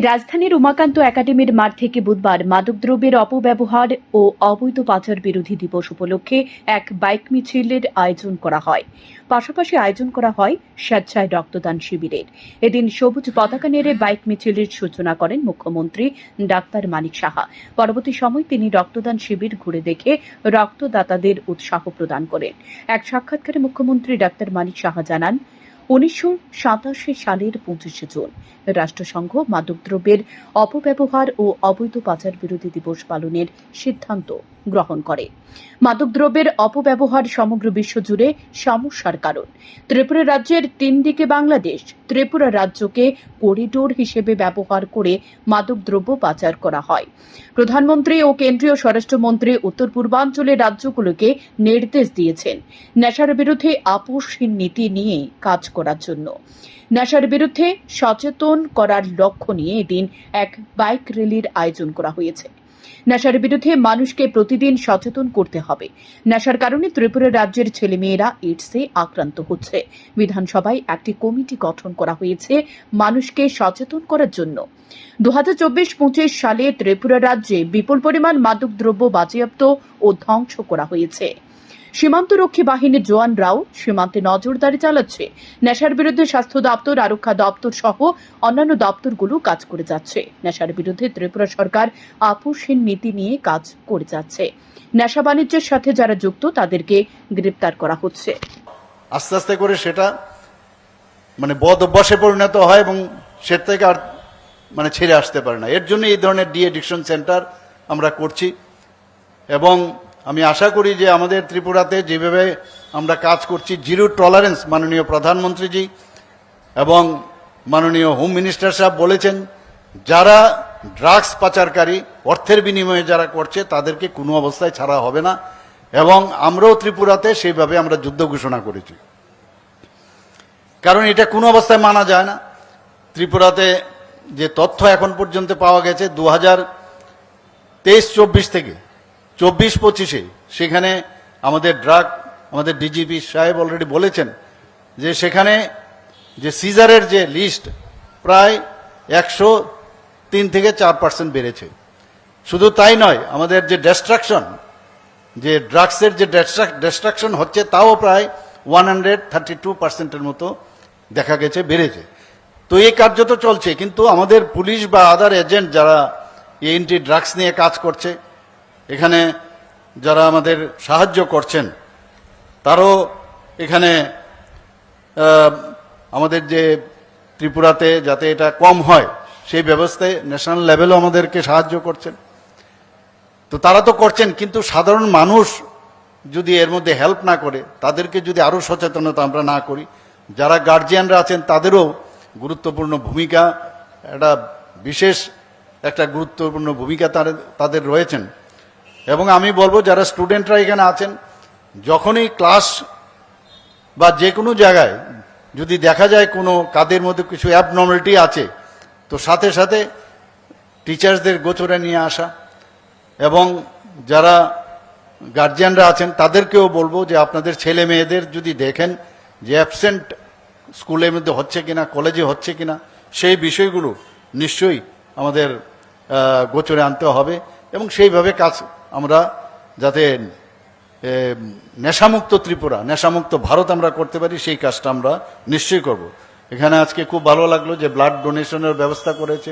রাজধানীর উমাকান্ত একাডেমির মাঠ থেকে বুধবার মাদকদ্রব্যের অপব্যবহার ও অবৈধ পাচার বিরোধী দিবস উপলক্ষে এক বাইক মিছিলের আয়োজন করা হয়। পাশাপাশি আয়োজন করা হয় স্বেচ্ছায় রক্তদান শিবিরের। এদিন সবুজ পতাকা নেড়ে বাইক মিছিলের সূচনা করেন মুখ্যমন্ত্রী ডাক্তার মানিক সাহা। পরবর্তী সময় তিনি রক্তদান শিবির ঘুরে দেখে রক্তদাতাদের উৎসাহ প্রদান করেন। এক সাক্ষাৎকারে মুখ্যমন্ত্রী ডাক্তার মানিক সাহা জানান, 1987 সালের 25 জুন রাষ্ট্রসংঘ মাদকদ্রব্যের অপব্যবহার ও অবৈধ পাচার বিরোধী দিবস পালনের সিদ্ধান্ত গ্রহণ করে। মাদকদ্রব্যের অপব্যবহার সমগ্র বিশ্বজুড়ে সমস্যার কারণ। ত্রিপুরা রাজ্যের 3 দিকে বাংলাদেশ। ত্রিপুরা রাজ্যকে করিডোর হিসেবে ব্যবহার করে মাদকদ্রব্য পাচার করা হয়। প্রধানমন্ত্রী ও কেন্দ্রীয় স্বরাষ্ট্রমন্ত্রী উত্তর পূর্বাঞ্চলের রাজ্যগুলোকে নির্দেশ দিয়েছেন নেশার বিরুদ্ধে আপোষহীন নীতি নিয়ে কাজ করার জন্য। নেশার বিরুদ্ধে সচেতন করার লক্ষ্য নিয়ে এদিন এক বাইক র্যালির আয়োজন করা হয়েছে। নেশার বিরুদ্ধে মানুষকে প্রতিদিন সচেতন করতে হবে। নেশার কারণে ত্রিপুরা রাজ্যের ছেলেমেয়েরা এইডসে আক্রান্ত হচ্ছে। বিধানসভায় একটি কমিটি গঠন করা হয়েছে মানুষকে সচেতন করার জন্য। 2024-25 সালে ত্রিপুরা রাজ্যে বিপুল পরিমাণ মাদকদ্রব্য বাজেয়াপ্ত ও ধ্বংস করা হয়েছে। সীমান্তরক্ষী বাহিনীর জওয়ানরাও সীমান্তে নজরদারি চালাচ্ছে। নেশার বিরুদ্ধে স্বাস্থ্য দপ্তর, আরক্ষা দপ্তর সহ অন্যান্য দপ্তরগুলো কাজ করে যাচ্ছে। নেশার বিরুদ্ধে ত্রিপুরা সরকার আপোষহীন নীতি নিয়ে কাজ করে যাচ্ছে। নেশা বাণিজ্যের সাথে যারা যুক্ত তাদেরকে গ্রেপ্তার করা হচ্ছে। আস্তে আস্তে করে সেটা বদ অভ্যাসে পরিণত হয় এবং সেটা থেকে আর ছেড়ে আসতে পারে না। এর জন্য এই ধরনের ডি অ্যাডিকশন সেন্টার আমরা করছি এবং আমি আশা করি যে আমাদের ত্রিপুরাতে যেভাবে আমরা কাজ করছি, জিরো টলারেন্স, মাননীয় প্রধানমন্ত্রীজি এবং মাননীয় হোম মিনিস্টার সাহেব বলেছেন, যারা ড্রাগস পাচারকারী অর্থের বিনিময়ে যারা করছে তাদেরকে কোনো অবস্থায় ছাড়া হবে না। এবং আমরাও ত্রিপুরাতে সেইভাবে আমরা যুদ্ধ ঘোষণা করেছি, কারণ এটা কোনো অবস্থায় মানা যায় না। ত্রিপুরাতে যে তথ্য এখন পর্যন্ত পাওয়া গেছে 2023-24 থেকে 24-25-এ, সেখানে আমাদের আমাদের ডিজিপি সাহেব অলরেডি বলেছেন যে সেখানে যে সিজারের যে লিস্ট প্রায় 103 থেকে 4% বেড়েছে। শুধু তাই নয়, আমাদের যে ডিস্ট্রাকশন, যে ড্রাগসের যে ডিস্ট্রাকশন হচ্ছে তাও প্রায় 132%-এর মতো দেখা গেছে বেড়েছে। তো এই কার্য তো চলছে, কিন্তু আমাদের পুলিশ বা আদার এজেন্ট যারা এন্টি ড্রাগস নিয়ে কাজ করছে, এখানে যারা আমাদের সাহায্য করছেন, তারও এখানে আমাদের যে ত্রিপুরাতে যাতে এটা কম হয় সেই ব্যবস্থায় ন্যাশনাল লেভেলও আমাদেরকে সাহায্য করছেন। তো তারা তো করছেন, কিন্তু সাধারণ মানুষ যদি এর মধ্যে হেল্প না করে, তাদেরকে যদি আরও সচেতনতা আমরা না করি, যারা গার্জিয়ানরা আছেন তাদেরও গুরুত্বপূর্ণ ভূমিকা, বিশেষ একটা গুরুত্বপূর্ণ ভূমিকা তাদের রয়েছেন। এবং আমি বলবো যারা স্টুডেন্টরা এখানে আছেন, যখনই ক্লাস বা যে কোনো জায়গায় যদি দেখা যায় কোনো কাদের মধ্যে কিছু অ্যাবনর্মালিটি আছে, তো সাথে সাথে টিচার্সদের গোচরে নিয়ে আসা, এবং যারা গার্জিয়ানরা আছেন তাদেরকেও বলবো যে আপনাদের ছেলে মেয়েদের যদি দেখেন যে অ্যাবসেন্ট স্কুলের মধ্যে হচ্ছে কিনা, কলেজে হচ্ছে কিনা, সেই বিষয়গুলো নিশ্চয়ই আমাদের গোচরে আনতে হবে এবং সেইভাবে কাজ আমরা যাতে নেশামুক্ত ত্রিপুরা, নেশামুক্ত ভারত আমরা করতে পারি, সেই কাজটা আমরা নিশ্চয়ই করব। এখানে আজকে খুব ভালো লাগলো যে ব্লাড ডোনেশনের ব্যবস্থা করেছে,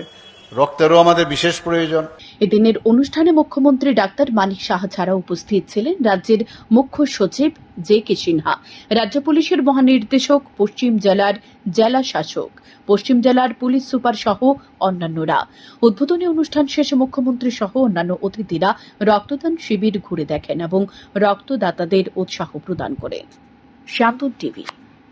রক্তেরও আমাদের বিশেষ প্রয়োজন। এদিনের অনুষ্ঠানে মুখ্যমন্ত্রী ডাক্তার মানিক সাহা ছাড়া উপস্থিত ছিলেন রাজ্যের মুখ্য সচিব জে.কে. সিনহা, রাজ্য পুলিশের মহানির্দেশক, পশ্চিম জেলার জেলা শাসক, পশ্চিম জেলার পুলিশ সুপার সহ অন্যান্যরা। উদ্বোধনী অনুষ্ঠান শেষে মুখ্যমন্ত্রী সহ অন্যান্য অতিথিরা রক্তদান শিবির ঘুরে দেখেন এবং রক্তদাতাদের উৎসাহ প্রদান করেন। শান্তন টিভি।